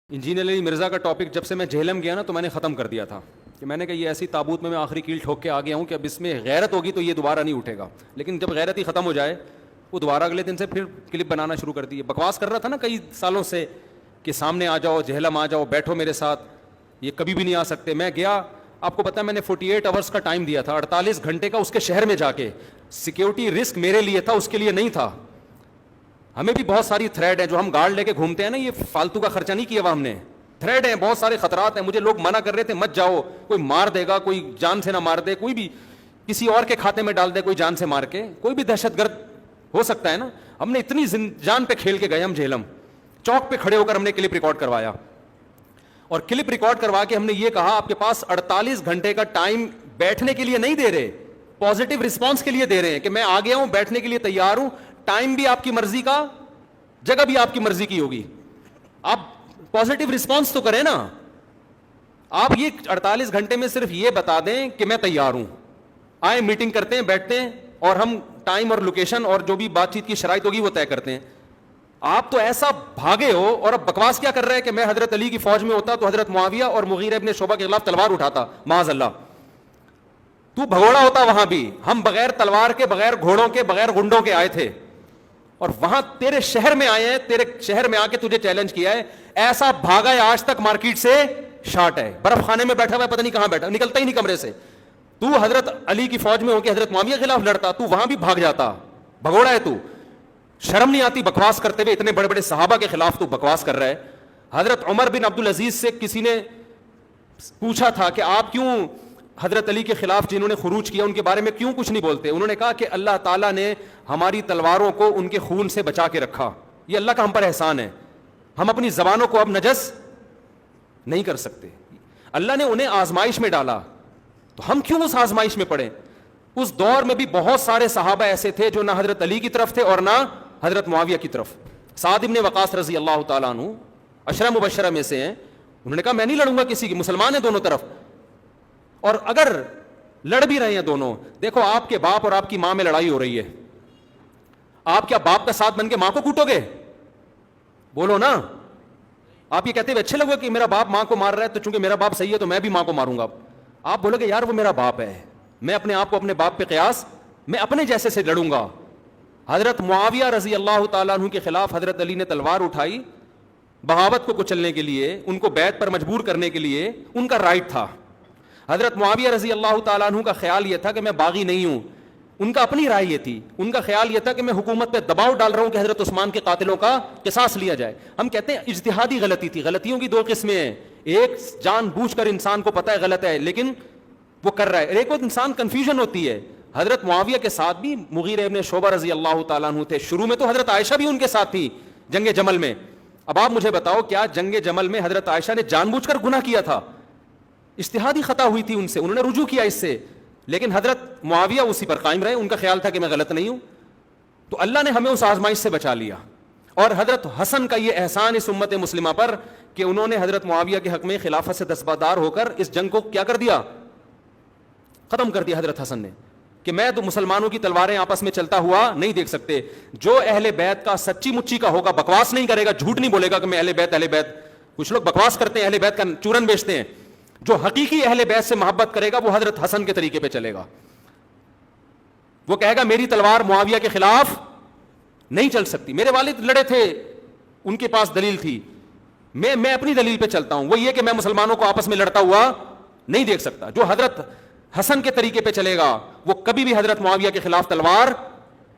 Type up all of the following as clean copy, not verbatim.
Engineer علی مرزا کا topic جب سے میں جہلم گیا نا تو میں نے ختم کر دیا تھا کہ میں نے کہا یہ ایسی تابوت میں آخری کیل ٹھوک کے آ گیا ہوں کہ اب اس میں غیرت ہوگی تو یہ دوبارہ نہیں اٹھے گا، لیکن جب غیرت ہی ختم ہو جائے وہ دوبارہ اگلے دن سے پھر کلپ بنانا شروع کر دی. بکواس کر رہا تھا نا کئی سالوں سے کہ سامنے آ جاؤ، جہلم آ جاؤ، بیٹھو میرے ساتھ، یہ کبھی بھی نہیں آ سکتے. میں گیا، آپ کو پتا ہے میں نے 48 آورس کا ٹائم دیا تھا، 48 گھنٹے کا اس کے شہر میں جا کے. سیکیورٹی رسک میرے لیے تھا، اس کے لیے نہیں تھا. ہمیں بھی بہت ساری تھریڈ ہیں جو ہم گارڈ لے کے گھومتے ہیں نا، یہ فالتو کا خرچہ نہیں کیا ہوا ہم نے. تھریڈ ہیں، بہت سارے خطرات ہیں. مجھے لوگ منع کر رہے تھے مت جاؤ، کوئی مار دے گا، کوئی جان سے نہ مار دے، کوئی بھی کسی اور کے کھاتے میں ڈال دے کوئی جان سے مار کے، کوئی بھی دہشت گرد ہو سکتا ہے نا. ہم نے اتنی جان پہ کھیل کے گئے. ہم جہلم چوک پہ کھڑے ہو کر ہم نے کلپ ریکارڈ کروایا، اور کلپ ریکارڈ کروا کے ہم نے یہ کہا آپ کے پاس 48 گھنٹے کا ٹائم بیٹھنے کے لیے نہیں دے رہے، پازیٹیو رسپانس کے لیے دے رہے ہیں کہ میں آ گیا ہوں، بیٹھنے کے لیے تیار ہوں. ٹائم بھی آپ کی مرضی کا، جگہ بھی آپ کی مرضی کی ہوگی. آپ پازیٹیو رسپانس تو کریں نا. آپ یہ 48 گھنٹے میں صرف یہ بتا دیں کہ میں تیار ہوں، آئے میٹنگ کرتے ہیں، بیٹھتے ہیں، اور ہم ٹائم اور لوکیشن اور جو بھی بات چیت کی شرائط ہوگی وہ طے کرتے ہیں. آپ تو ایسا بھاگے ہو، اور اب بکواس کیا کر رہے ہیں کہ میں حضرت علی کی فوج میں ہوتا تو حضرت معاویہ اور مغیرہ ابن شعبہ کے خلاف تلوار اٹھاتا. معاذ اللہ، تو بھگوڑا ہوتا وہاں بھی. ہم بغیر تلوار کے، بغیر گھوڑوں کے، بغیر گنڈوں کے آئے تھے، اور وہاں تیرے شہر میں آئے ہیں، تیرے شہر میں آ کے تجھے چیلنج کیا ہے. ایسا بھاگا ہے آج تک مارکیٹ سے شارٹ ہے، برف خانے میں بیٹھا ہوا ہے، پتہ نہیں کہاں بیٹھا، نکلتا ہی نہیں کمرے سے. تو حضرت علی کی فوج میں ہو کے حضرت معاویہ کے خلاف لڑتا، تو وہاں بھی بھاگ جاتا. بھگوڑا ہے تو، شرم نہیں آتی بکواس کرتے ہوئے؟ اتنے بڑے بڑے صحابہ کے خلاف تو بکواس کر رہا ہے. حضرت عمر بن عبدالعزیز سے کسی نے پوچھا تھا کہ آپ کیوں حضرت علی کے خلاف جنہوں نے خروج کیا ان کے بارے میں کیوں کچھ نہیں بولتے؟ انہوں نے کہا کہ اللہ تعالیٰ نے ہماری تلواروں کو ان کے خون سے بچا کے رکھا، یہ اللہ کا ہم پر احسان ہے. ہم اپنی زبانوں کو اب نجس نہیں کر سکتے. اللہ نے انہیں آزمائش میں ڈالا، تو ہم کیوں اس آزمائش میں پڑے؟ اس دور میں بھی بہت سارے صحابہ ایسے تھے جو نہ حضرت علی کی طرف تھے اور نہ حضرت معاویہ کی طرف. سعد بن وقاص رضی اللہ تعالیٰ عنہ عشرہ مبشرہ میں سے ہیں. انہوں نے کہا میں نہیں لڑوں گا کسی کی، مسلمان ہیں دونوں طرف، اور اگر لڑ بھی رہے ہیں دونوں، دیکھو آپ کے باپ اور آپ کی ماں میں لڑائی ہو رہی ہے، آپ کیا باپ کا ساتھ بن کے ماں کو کوٹو گے؟ بولو نا. آپ یہ کہتے ہوئے اچھے لگو کہ میرا باپ ماں کو مار رہا ہے تو چونکہ میرا باپ صحیح ہے تو میں بھی ماں کو ماروں گا. آپ بولو گے یار وہ میرا باپ ہے، میں اپنے آپ کو اپنے باپ پہ قیاس، میں اپنے جیسے سے لڑوں گا. حضرت معاویہ رضی اللہ تعالیٰ عنہ کے خلاف حضرت علی نے تلوار اٹھائی بغاوت کو کچلنے کے لیے، ان کو بیعت پر مجبور کرنے کے لیے. ان کا رائٹ تھا. حضرت معاویہ رضی اللہ تعالیٰ عنہ کا خیال یہ تھا کہ میں باغی نہیں ہوں. ان کا اپنی رائے یہ تھی، ان کا خیال یہ تھا کہ میں حکومت پہ دباؤ ڈال رہا ہوں کہ حضرت عثمان کے قاتلوں کا قصاص لیا جائے. ہم کہتے ہیں اجتہادی غلطی تھی. غلطیوں کی دو قسمیں ہیں، ایک جان بوجھ کر انسان کو پتہ ہے غلط ہے لیکن وہ کر رہا ہے، ایک اور انسان کنفیوژن ہوتی ہے. حضرت معاویہ کے ساتھ بھی مغیرہ ابن شعبہ رضی اللہ تعالیٰ عنہ تھے. شروع میں تو حضرت عائشہ بھی ان کے ساتھ تھی جنگ جمل میں. اب آپ مجھے بتاؤ کیا جنگ جمل میں حضرت عائشہ نے جان بوجھ کر گناہ کیا تھا؟ اجتہادی خطا ہوئی تھی ان سے، انہوں نے رجوع کیا اس سے، لیکن حضرت معاویہ اسی پر قائم رہے. ان کا خیال تھا کہ میں غلط نہیں ہوں. تو اللہ نے ہمیں اس آزمائش سے بچا لیا. اور حضرت حسن کا یہ احسان اس امت مسلمہ پر کہ انہوں نے حضرت معاویہ کے حق میں خلافت سے دستبردار ہو کر اس جنگ کو کیا کر دیا؟ ختم کر دیا. حضرت حسن نے کہ میں تو مسلمانوں کی تلواریں آپس میں چلتا ہوا نہیں دیکھ سکتے. جو اہل بیت کا سچی مچی کا ہوگا، بکواس نہیں کرے گا، جھوٹ نہیں بولے گا کہ میں اہل بیت اہل بیت. کچھ لوگ بکواس کرتے ہیں، اہل بیت کا چورن بیچتے ہیں. جو حقیقی اہل بیت سے محبت کرے گا وہ حضرت حسن کے طریقے پہ چلے گا. وہ کہے گا میری تلوار معاویہ کے خلاف نہیں چل سکتی. میرے والد لڑے تھے، ان کے پاس دلیل تھی، میں اپنی دلیل پہ چلتا ہوں. وہ یہ کہ میں مسلمانوں کو آپس میں لڑتا ہوا نہیں دیکھ سکتا. جو حضرت حسن کے طریقے پہ چلے گا وہ کبھی بھی حضرت معاویہ کے خلاف تلوار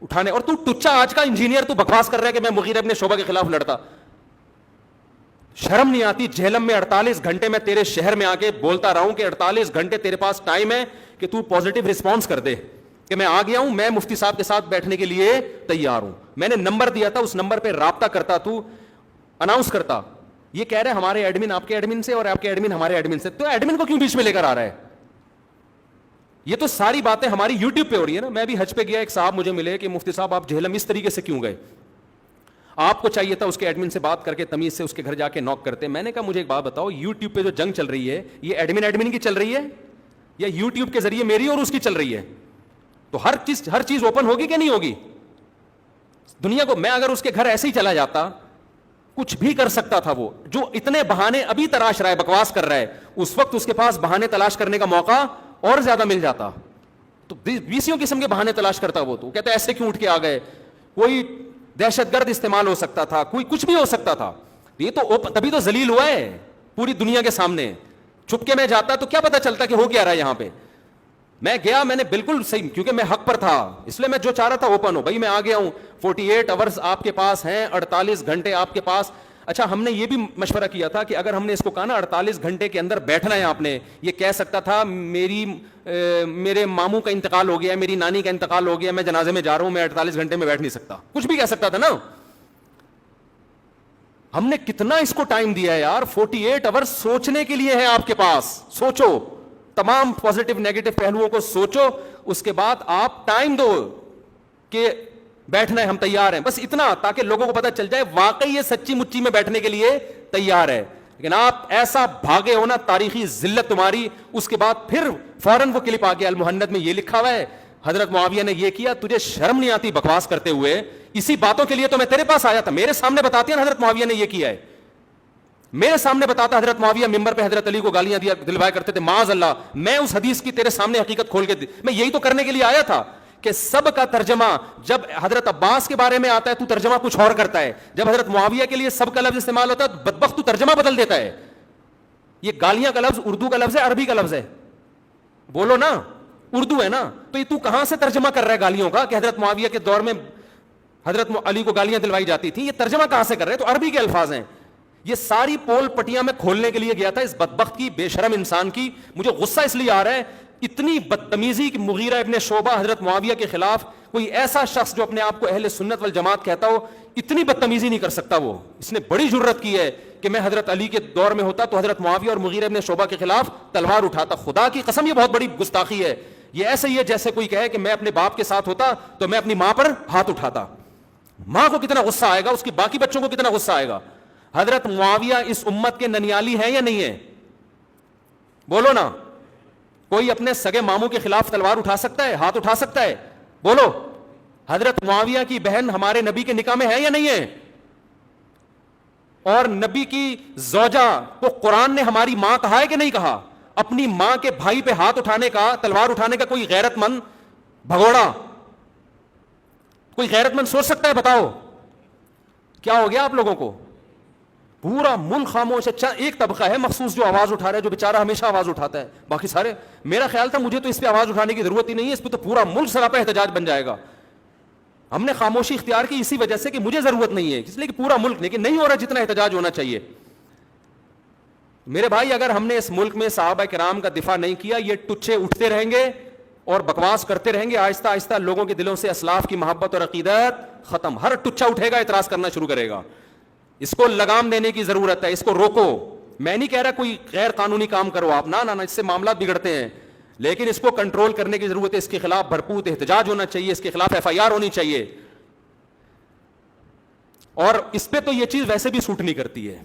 اٹھانے. اور تو ٹچا آج کا انجینئر تو بکواس کر رہا ہے کہ میں مغیرہ ابن شعبہ کے خلاف لڑتا. شرم نہیں آتی؟ جہلم میں 48 گھنٹے میں تیرے شہر میں آ کے بولتا رہا ہوں کہ 48 گھنٹے تیرے پاس ٹائم ہے کہ تو پازیٹیو رسپانس کر دے کہ میں آ گیا ہوں، میں مفتی صاحب کے ساتھ بیٹھنے کے لیے تیار ہوں. میں نے نمبر دیا تھا، اس نمبر پہ رابطہ کرتا، تو اناؤنس کرتا. یہ کہہ رہے ہمارے ایڈمن آپ کے ایڈمن سے اور آپ کے ایڈمن ہمارے ایڈمن سے، تو ایڈمن کو کیوں بیچ میں لے کر آ رہا ہے؟ یہ تو ساری باتیں ہماری یوٹیوب پہ ہو رہی ہے نا. میں بھی حج پہ گیا، ایک صاحب مجھے ملے کہ مفتی صاحب آپ جہلم اس طریقے سے کیوں گئے؟ آپ کو چاہیے تھا اس کے ایڈمن سے بات کر کے تمیز سے اس کے گھر جا کے نوک کرتے. میں نے کہا مجھے ایک بات بتاؤ، یوٹیوب پہ جو جنگ چل رہی ہے یہ ایڈمن کی چل رہی ہے یا یوٹیوب کے ذریعے میری اور اس کی چل رہی ہے؟ تو ہر چیز اوپن ہوگی کہ نہیں ہوگی دنیا کو؟ میں اگر اس کے گھر ایسے ہی چلا جاتا، کچھ بھی کر سکتا تھا وہ. جو اتنے بہانے ابھی تلاش رہا ہے, بکواس کر رہا ہے, اس وقت اس کے پاس بہانے تلاش کرنے کا موقع اور زیادہ مل جاتا. تو 20 قسم کے بہانے تلاش کرتا وہ. تو کہتا ہے ایسے کیوں اٹھ کے آ گئے, کوئی دہشت گرد استعمال ہو سکتا تھا, کوئی کچھ بھی ہو سکتا تھا. یہ تو تبھی تو ذلیل ہوا ہے پوری دنیا کے سامنے. چھپ کے میں جاتا تو کیا پتا چلتا کہ ہو کیا رہا ہے یہاں پہ. میں گیا, میں نے بالکل صحیح, کیونکہ میں حق پر تھا, اس لیے میں جو چاہ رہا تھا اوپن ہو. بھائی میں آ گیا ہوں, 48 آورز آپ کے پاس ہیں, 48 گھنٹے آپ کے پاس. اچھا, ہم نے یہ بھی مشورہ کیا تھا کہ اگر ہم نے اس کو کہا نا 48 گھنٹے کے اندر بیٹھنا ہے آپ نے, یہ کہہ سکتا تھا میرے ماموں کا انتقال ہو گیا, میری نانی کا انتقال ہو گیا, میں جنازے میں جا رہا ہوں, میں 48 گھنٹے میں بیٹھ نہیں سکتا. کچھ بھی کہہ سکتا تھا نا. ہم نے کتنا اس کو ٹائم دیا ہے یار, 48 آورز سوچنے کے لیے ہے آپ کے پاس. سوچو, تمام پازیٹو نیگیٹو پہلوؤں کو سوچو, اس کے بعد آپ ٹائم دو کہ بیٹھنا ہے, ہم تیار ہیں. بس اتنا, تاکہ لوگوں کو پتہ چل جائے واقعی یہ سچی مچی میں بیٹھنے کے لیے تیار ہے. لیکن آپ ایسا بھاگے ہو نا, تاریخی ذلت تمہاری. اس کے بعد پھر فوراً وہ کلپ آ گیا, المہند میں یہ لکھا ہوا ہے حضرت معاویہ نے یہ کیا. تجھے شرم نہیں آتی بکواس کرتے ہوئے؟ اسی باتوں کے لیے تو میں تیرے پاس آیا تھا. میرے سامنے بتاتی ہیں حضرت معاویہ نے یہ کیا ہے, میرے سامنے بتاتا حضرت معاویہ ممبر پہ حضرت علی کو گالیاں دلوایا کرتے تھے, معاذ اللہ. میں اس حدیث کی تیرے سامنے حقیقت کھول کے میں یہی تو کرنے کے لیے آیا تھا کہ سب کا ترجمہ جب حضرت عباس کے بارے میں آتا ہے تو ترجمہ کچھ اور کرتا ہے, جب حضرت معاویہ کے لیے سب کا لفظ استعمال ہوتا ہے بدبخت تو ترجمہ بدل دیتا ہے. یہ گالیاں کا لفظ اردو کا لفظ ہے, عربی کا لفظ ہے؟ بولو نا, اردو ہے نا. تو یہ تو کہاں سے ترجمہ کر رہا ہے گالیوں کا کہ حضرت معاویہ کے دور میں حضرت علی کو گالیاں دلوائی جاتی تھی؟ یہ ترجمہ کہاں سے کر رہے ہیں؟ تو عربی کے الفاظ ہیں. یہ ساری پول پٹیاں میں کھولنے کے لیے گیا تھا اس بدبخت کی, بے شرم انسان کی. مجھے غصہ اس لیے آ رہا ہے, اتنی بدتمیزی کہ مغیرہ ابن شعبہ حضرت معاویہ کے خلاف, کوئی ایسا شخص جو اپنے آپ کو اہل سنت والجماعت کہتا ہو, اتنی بدتمیزی نہیں کر سکتا. وہ اس نے بڑی جرت کی ہے کہ میں حضرت علی کے دور میں ہوتا تو حضرت معاویہ اور مغیرہ ابن شعبہ کے خلاف تلوار اٹھاتا. خدا کی قسم یہ بہت بڑی گستاخی ہے. یہ ایسے ہی ہے جیسے کوئی کہے کہ میں اپنے باپ کے ساتھ ہوتا تو میں اپنی ماں پر ہاتھ اٹھاتا. ماں کو کتنا غصہ آئے گا, اس کی باقی بچوں کو کتنا غصہ آئے گا. حضرت معاویہ اس امت کے ننیالی ہیں یا نہیں ہے؟ بولو نا. کوئی اپنے سگے ماموں کے خلاف تلوار اٹھا سکتا ہے, ہاتھ اٹھا سکتا ہے؟ بولو. حضرت معاویہ کی بہن ہمارے نبی کے نکاح میں ہے یا نہیں ہے؟ اور نبی کی زوجہ کو قرآن نے ہماری ماں کہا ہے کہ نہیں کہا؟ اپنی ماں کے بھائی پہ ہاتھ اٹھانے کا, تلوار اٹھانے کا کوئی غیرت مند بھگوڑا, کوئی غیرت مند سوچ سکتا ہے؟ بتاؤ کیا ہو گیا آپ لوگوں کو؟ پورا ملک خاموش ہے. ایک طبقہ ہے مخصوص جو آواز اٹھا رہا ہے, جو بیچارہ ہمیشہ آواز اٹھاتا ہے. باقی سارے, میرا خیال تھا مجھے تو اس پہ آواز اٹھانے کی ضرورت ہی نہیں ہے, اس پہ تو پورا ملک سراپا احتجاج بن جائے گا. ہم نے خاموشی اختیار کی اسی وجہ سے کہ مجھے ضرورت نہیں ہے, اس لیے کہ پورا ملک, لیکن نہیں ہو رہا جتنا احتجاج ہونا چاہیے. میرے بھائی, اگر ہم نے اس ملک میں صحابہ کرام کا دفاع نہیں کیا, یہ ٹچے اٹھتے رہیں گے اور بکواس کرتے رہیں گے. آہستہ آہستہ لوگوں کے دلوں سے اسلاف کی محبت اور عقیدت ختم. ہر ٹچا اٹھے گا, اعتراض کرنا شروع کرے گا. اس کو لگام دینے کی ضرورت ہے, اس کو روکو. میں نہیں کہہ رہا کوئی غیر قانونی کام کرو آپ, نہ, اس سے معاملات بگڑتے ہیں, لیکن اس کو کنٹرول کرنے کی ضرورت ہے. اس کے خلاف بھرپور احتجاج ہونا چاہیے, اس کے خلاف FIR ہونی چاہیے. اور اس پہ تو یہ چیز ویسے بھی سوٹ نہیں کرتی ہے,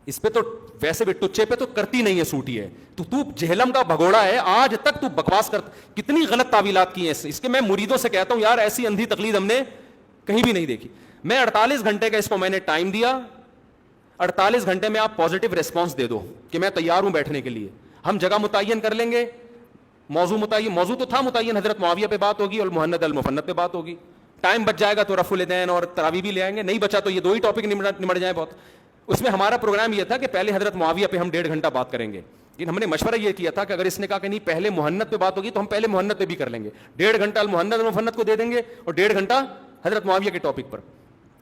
اس پہ تو ویسے بھی ٹچے پہ تو کرتی نہیں ہے, سوٹی ہے. تو جہلم کا بھگوڑا ہے, آج تک تو بکواس کر, کتنی غلط تعویلات کی ہیں اس کے. میں مریدوں سے کہتا ہوں یار ایسی اندھی تقلید ہم نے کہیں بھی نہیں دیکھی. میں 48 گھنٹے کا اس کو میں نے ٹائم دیا. 48 گھنٹے میں آپ پازیٹیو ریسپانس دے دو کہ میں تیار ہوں بیٹھنے کے لیے. ہم جگہ متعین کر لیں گے, موضوع متعین, موضوع تو تھا متعین, حضرت معاویہ پہ بات ہوگی اور المہند المفند پہ بات ہوگی. ٹائم بچ جائے گا تو رفع الیدین اور تراویح بھی لے آئیں گے, نہیں بچا تو یہ 2 ہی ٹاپک نمٹ جائیں بہت. اس میں ہمارا پروگرام یہ تھا کہ پہلے حضرت معاویہ پہ ہم 1.5 گھنٹہ بات کریں گے, لیکن ہم نے مشورہ یہ کیا تھا کہ اگر اس نے کہا کہ نہیں پہلے محنت پہ بات ہوگی تو ہم پہلے محنت پہ بھی کر لیں گے. 1.5 گھنٹہ المحند المفند کو دے دیں گے اور 1.5 گھنٹہ حضرت معاویہ کے ٹاپک پر,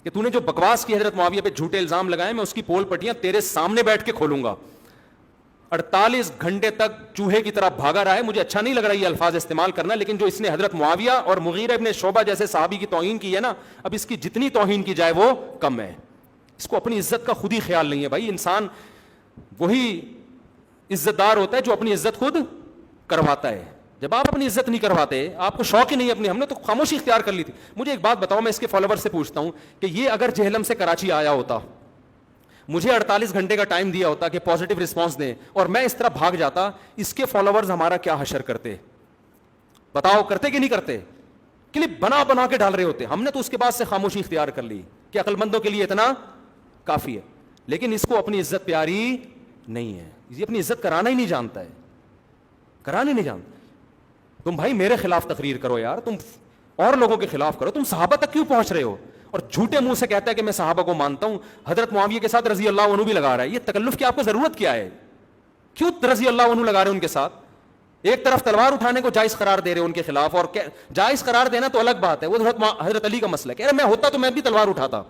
کہ تو نے جو بکواس کی حضرت معاویہ پہ جھوٹے الزام لگائے, میں اس کی پول پٹیاں تیرے سامنے بیٹھ کے کھولوں گا. 48 گھنٹے تک چوہے کی طرح بھاگا رہا ہے. مجھے اچھا نہیں لگ رہا یہ الفاظ استعمال کرنا, لیکن جو اس نے حضرت معاویہ اور مغیرہ ابن شعبہ جیسے صحابی کی توہین کی ہے نا, اب اس کی جتنی توہین کی جائے وہ کم ہے. اس کو اپنی عزت کا خود ہی خیال نہیں ہے. بھائی انسان وہی عزت دار ہوتا ہے جو اپنی عزت خود کرواتا ہے. جب آپ اپنی عزت نہیں کرواتے, آپ کو شوق ہی نہیں اپنی, ہم نے تو خاموشی اختیار کر لی تھی. مجھے ایک بات بتاؤ, میں اس کے فالوور سے پوچھتا ہوں کہ یہ اگر جہلم سے کراچی آیا ہوتا, مجھے 48 گھنٹے کا ٹائم دیا ہوتا کہ پازیٹیو رسپانس دیں, اور میں اس طرح بھاگ جاتا, اس کے فالوورز ہمارا کیا حشر کرتے؟ بتاؤ, کرتے کہ نہیں کرتے؟ کلپ بنا بنا کے ڈال رہے ہوتے. ہم نے تو اس کے بعد سے خاموشی اختیار کر لی کہ عقل مندوں کے لیے اتنا کافی ہے. لیکن اس کو اپنی عزت پیاری نہیں ہے, یہ اپنی عزت کرانا ہی نہیں جانتا ہے, کرانا ہی نہیں جانتا. تم بھائی میرے خلاف تقریر کرو یار, تم اور لوگوں کے خلاف کرو, تم صحابہ تک کیوں پہنچ رہے ہو؟ اور جھوٹے منہ سے کہتا ہے کہ میں صحابہ کو مانتا ہوں, حضرت معاویہ کے ساتھ رضی اللہ عنہ بھی لگا رہا ہے. یہ تکلف کی آپ کو ضرورت کیا ہے؟ کیوں رضی اللہ عنہ لگا رہے ہیں ان کے ساتھ؟ ایک طرف تلوار اٹھانے کو جائز قرار دے رہے ان کے خلاف, اور جائز قرار دینا تو الگ بات ہے, وہ حضرت علی کا مسئلہ ہے. کہہ رہے میں ہوتا تو میں بھی تلوار اٹھاتا.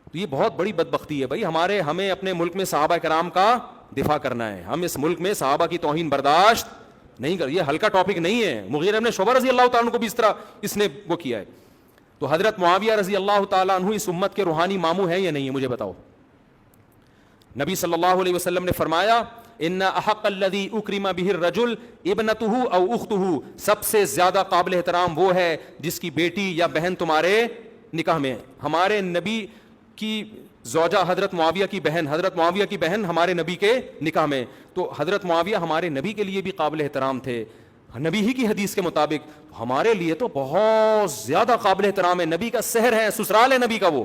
تو یہ بہت بڑی بدبختی ہے بھائی. ہمیں اپنے ملک میں صحابہ کرام کا دفاع کرنا ہے. ہم اس ملک میں صحابہ کی توہین برداشت نہیں کر, یہ ہلکا ٹاپک نہیں ہے. مغیرہ بن شعبہ رضی اللہ تعالیٰ عنہ کو بھی اس طرح اس نے وہ کیا ہے. تو حضرت معاویہ رضی اللہ تعالیٰ عنہ اس امت کے روحانی ماموں ہیں یا نہیں ہے؟ مجھے بتاؤ. نبی صلی اللہ علیہ وسلم نے فرمایا ان احق الذی اکرم بہ الرجل ابنتہ او اختہ, سب سے زیادہ قابل احترام وہ ہے جس کی بیٹی یا بہن تمہارے نکاح میں ہے. ہمارے نبی کی زوجہ حضرت معاویہ کی بہن ہمارے نبی کے نکاح میں, تو حضرت معاویہ ہمارے نبی کے لیے بھی قابل احترام تھے نبی ہی کی حدیث کے مطابق. ہمارے لیے تو بہت زیادہ قابل احترام ہے, نبی کا سحر ہے, سسرال ہے نبی کا. وہ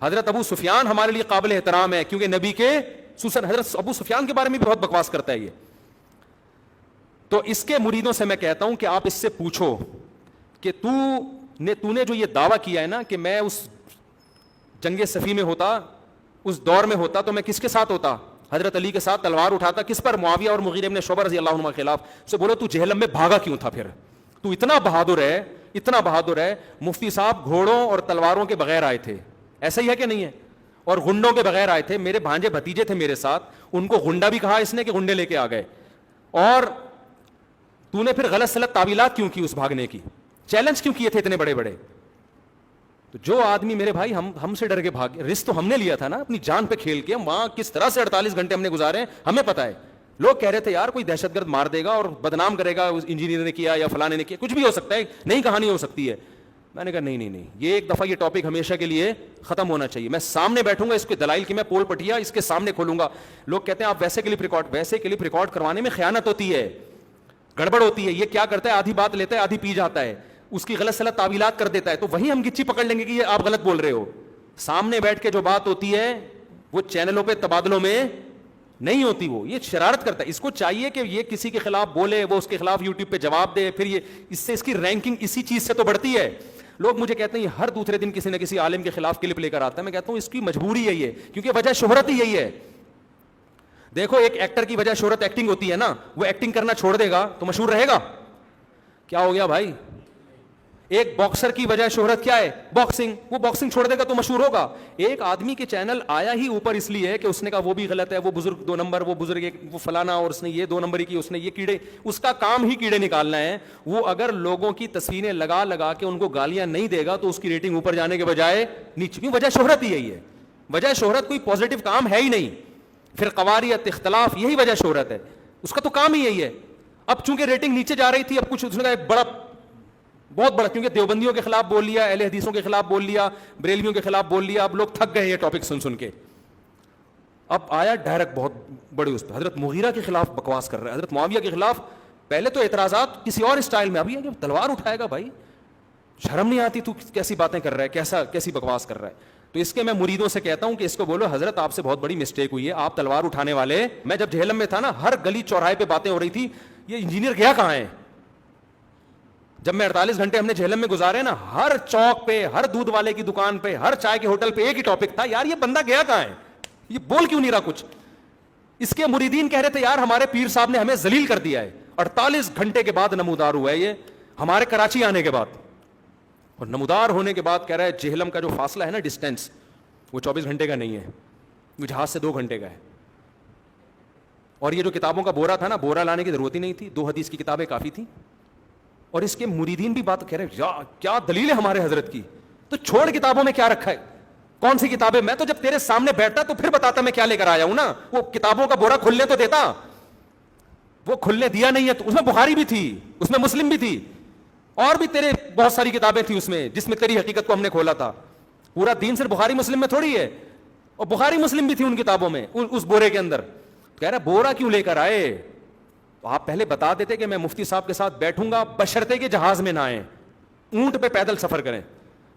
حضرت ابو سفیان ہمارے لیے قابل احترام ہے کیونکہ نبی کے سسر. حضرت ابو سفیان کے بارے میں بھی بہت بکواس کرتا ہے یہ. تو اس کے مریدوں سے میں کہتا ہوں کہ آپ اس سے پوچھو کہ تو نے جو یہ دعویٰ کیا ہے نا کہ میں اس جنگ صفی میں ہوتا, اس دور میں ہوتا, تو میں کس کے ساتھ ہوتا؟ حضرت علی کے ساتھ تلوار اٹھاتا. کس پر؟ معاویہ اور مغیرہ بن شعبہ رضی اللہ عنہ کے خلاف. سے بولو تو جہنم میں بھاگا کیوں تھا؟ پھر تو اتنا بہادر ہے. مفتی صاحب گھوڑوں اور تلواروں کے بغیر آئے تھے, ایسا ہی ہے کہ نہیں ہے؟ اور گنڈوں کے بغیر آئے تھے. میرے بھانجے بھتیجے تھے میرے ساتھ, ان کو گنڈا بھی کہا اس نے کہ گنڈے لے کے آ گئے. اور تو نے پھر غلط سلط تعویلات کیوں کی اس بھاگنے کی؟ چیلنج کیوں کیے تھے اتنے بڑے بڑے؟ تو جو آدمی میرے بھائی ہم سے ڈر کے بھاگ, رسک تو ہم نے لیا تھا نا اپنی جان پہ کھیل کے. وہاں کس طرح سے 48 گھنٹے ہم نے گزارے ہمیں پتا ہے. لوگ کہہ رہے تھے یار کوئی دہشت گرد مار دے گا اور بدنام کرے گا, انجینئر نے کیا یا فلانے نے کیا, کچھ بھی ہو سکتا ہے, نئی کہانی ہو سکتی ہے. میں نے کہا نہیں, یہ ایک دفعہ یہ ٹاپک ہمیشہ کے لیے ختم ہونا چاہیے. میں سامنے بیٹھوں گا, اس کے دلائل کی میں پول پٹیا اس کے سامنے کھولوں گا. لوگ کہتے ہیں آپ ویسے کلپ ریکارڈ کروانے میں خیانت ہوتی ہے, گڑبڑ ہوتی ہے. یہ کیا کرتا ہے, آدھی بات لیتا ہے آدھی پی جاتا ہے, اس کی غلط سلط تعویلات کر دیتا ہے. تو وہیں ہم گچی پکڑ لیں گے کہ یہ آپ غلط بول رہے ہو. سامنے بیٹھ کے جو بات ہوتی ہے وہ چینلوں پہ تبادلوں میں نہیں ہوتی. وہ یہ شرارت کرتا ہے. اس کو چاہیے کہ یہ کسی کے خلاف بولے, وہ اس کے خلاف یوٹیوب پہ جواب دے, پھر یہ اس سے اس کی رینکنگ اسی چیز سے تو بڑھتی ہے. لوگ مجھے کہتے ہیں یہ ہر دوسرے دن کسی نہ کسی عالم کے خلاف کلپ لے کر آتا ہے. میں کہتا ہوں اس کی مجبوری یہی ہے, کیونکہ وجہ شہرت ہی یہی ہے. دیکھو ایک ایکٹر کی وجہ شہرت ایکٹنگ ہوتی ہے نا, وہ ایکٹنگ کرنا چھوڑ دے گا تو مشہور رہے گا. کیا ہو گیا بھائی؟ ایک باکسر کی وجہ شہرت کیا ہے؟ باکسنگ. وہ باکسنگ چھوڑ دے گا تو مشہور ہوگا. ایک آدمی کے چینل آیا ہی اوپر اس لیے ہے کہ اس نے کہا وہ بھی غلط ہے, وہ بزرگ 2 نمبر, وہ بزرگ وہ فلانا, اور اس نے یہ 2 نمبر کی, اس نے یہ کیڑے, اس کا کام ہی کیڑے نکالنا ہے. وہ اگر لوگوں کی تصویریں لگا کے ان کو گالیاں نہیں دے گا تو اس کی ریٹنگ اوپر جانے کے بجائے نیچے. کیوں؟ وجہ شہرت ہی یہی ہے. وجہ شہرت کوئی پازیٹیو کام ہے ہی نہیں. پھر قواریت اختلاف یہی وجہ شہرت ہے, اس کا تو کام ہی یہی ہے. اب چونکہ ریٹنگ نیچے جا رہی تھی, اب کچھ اس نے کہا بہت بڑا, کیونکہ دیوبندیوں کے خلاف بول لیا, اہل حدیثوں کے خلاف بول لیا, بریلویوں کے خلاف بول لیا. اب لوگ تھک گئے یہ ٹاپک سن کے. اب آیا ڈائریکٹ بہت بڑے اس پہ حضرت مغیرہ کے خلاف بکواس کر رہا ہے, حضرت معاویہ کے خلاف. پہلے تو اعتراضات کسی اور اسٹائل میں, ابھی ہے کہ تلوار اٹھائے گا. بھائی شرم نہیں آتی, تو کیسی باتیں کر رہا ہے, کیسی بکواس کر رہا ہے. تو اس کے میں مریدوں سے کہتا ہوں کہ اس کو بولو حضرت آپ سے بہت بڑی مسٹیک ہوئی ہے, آپ تلوار اٹھانے والے. میں جب جہلم میں تھا نا, ہر گلی چوراہے پہ باتیں ہو رہی تھی یہ انجینئر گیا کہاں ہے. جب میں 48 گھنٹے ہم نے جہلم میں گزارے نا, ہر چوک پہ, ہر دودھ والے کی دکان پہ, ہر چائے کے ہوٹل پہ ایک ہی ٹاپک تھا, یار یہ بندہ گیا کہاں ہے, یہ بول کیوں نہیں رہا کچھ. اس کے مریدین کہہ رہے تھے یار ہمارے پیر صاحب نے ہمیں ذلیل کر دیا ہے. 48 گھنٹے کے بعد نمودار ہوا ہے یہ, ہمارے کراچی آنے کے بعد. اور نمودار ہونے کے بعد کہہ رہا ہے جہلم کا جو فاصلہ ہے نا, ڈسٹینس, وہ 24 گھنٹے کا نہیں ہے, وہ جہاز سے 2 گھنٹے کا ہے. اور یہ جو کتابوں کا بورا تھا نا, بورا لانے کی ضرورت ہی نہیں تھی, 2 حدیث کی کتابیں کافی تھیں. اور اس کے مریدین بھی بات کہہ رہے ہیں کیا دلیل ہے ہمارے حضرت کی, تو چھوڑ کتابوں میں کیا رکھا ہے, کون سی کتابیں. میں تو جب تیرے سامنے بیٹھتا تو پھر بتاتا میں کیا لے کر آیا ہوں نا. وہ کتابوں کا بورا کھلنے تو دیتا, وہ کھلنے دیا نہیں ہے. تو اس میں بخاری بھی تھی, اس میں مسلم بھی تھی, اور بھی تیرے بہت ساری کتابیں تھیں اس میں, جس میں تیری حقیقت کو ہم نے کھولا تھا. پورا دین صرف بخاری مسلم میں تھوڑی ہے, اور بخاری مسلم بھی تھی ان کتابوں میں, اس بورے کے اندر. کہہ رہا بورا کیوں لے کر آئے, تو آپ پہلے بتا دیتے کہ میں مفتی صاحب کے ساتھ بیٹھوں گا, بشرطے کے جہاز میں نہ آئیں, اونٹ پہ پیدل سفر کریں.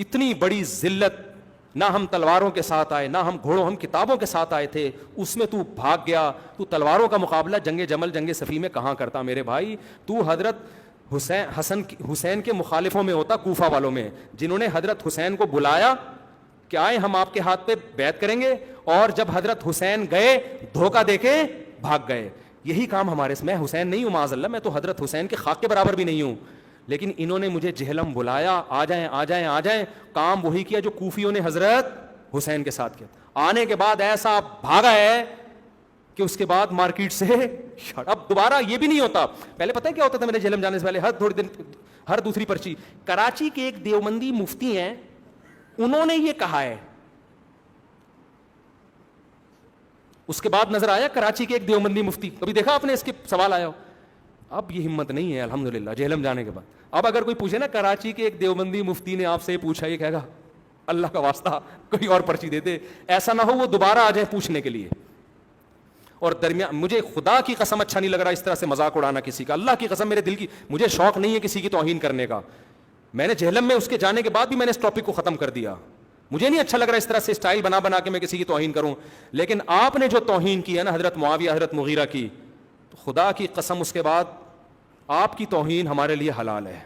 اتنی بڑی ذلت، نہ ہم تلواروں کے ساتھ آئے، نہ ہم گھوڑوں، ہم کتابوں کے ساتھ آئے تھے، اس میں تو بھاگ گیا، تو تلواروں کا مقابلہ جنگ جمل جنگ صفی میں کہاں کرتا میرے بھائی؟ تو حضرت حسین کے مخالفوں میں ہوتا، کوفہ والوں میں، جنہوں نے حضرت حسین کو بلایا کہ آئے ہم آپ کے ہاتھ پہ بیعت کریں گے، اور جب حضرت حسین گئے دھوکہ دے کے بھاگ گئے۔ یہی کام ہمارے، میں حسین نہیں ہوں معاذ اللہ، میں تو حضرت حسین کے خاک کے برابر بھی نہیں ہوں، لیکن انہوں نے مجھے جہلم بلایا، آ جائیں آ جائیں آ جائیں، کام وہی کیا جو کوفیوں نے حضرت حسین کے ساتھ کیا۔ آنے کے بعد ایسا بھاگا ہے کہ اس کے بعد مارکیٹ سے اب دوبارہ یہ بھی نہیں ہوتا۔ پہلے پتہ ہے کیا ہوتا تھا میرے جہلم جانے سے پہلے؟ ہر تھوڑے دن، ہر دوسری پرچی، کراچی کے ایک دیوبندی مفتی ہیں، انہوں نے یہ کہا ہے، اس کے بعد نظر آیا کراچی کے ایک دیوبندی مفتی، کبھی دیکھا آپ نے اس کے سوال آیا ہو؟ اب یہ ہمت نہیں ہے الحمدللہ جہلم جانے کے بعد۔ اب اگر کوئی پوچھے نا کراچی کے ایک دیوبندی مفتی نے آپ سے پوچھا، یہ کہے گا اللہ کا واسطہ کوئی اور پرچی دے دے، ایسا نہ ہو وہ دوبارہ آ جائے پوچھنے کے لیے۔ اور درمیان، مجھے خدا کی قسم اچھا نہیں لگ رہا اس طرح سے مذاق اڑانا کسی کا، اللہ کی قسم میرے دل کی، مجھے شوق نہیں ہے کسی کی توہین کرنے کا۔ میں نے جہلم میں اس کے جانے کے بعد بھی میں نے اس ٹاپک کو ختم کر دیا، مجھے نہیں اچھا لگ رہا اس طرح سے اسٹائل بنا بنا کے میں کسی کی توہین کروں، لیکن آپ نے جو توہین کی ہے نا حضرت معاویہ حضرت مغیرہ کی، تو خدا کی قسم اس کے بعد آپ کی توہین ہمارے لیے حلال ہے۔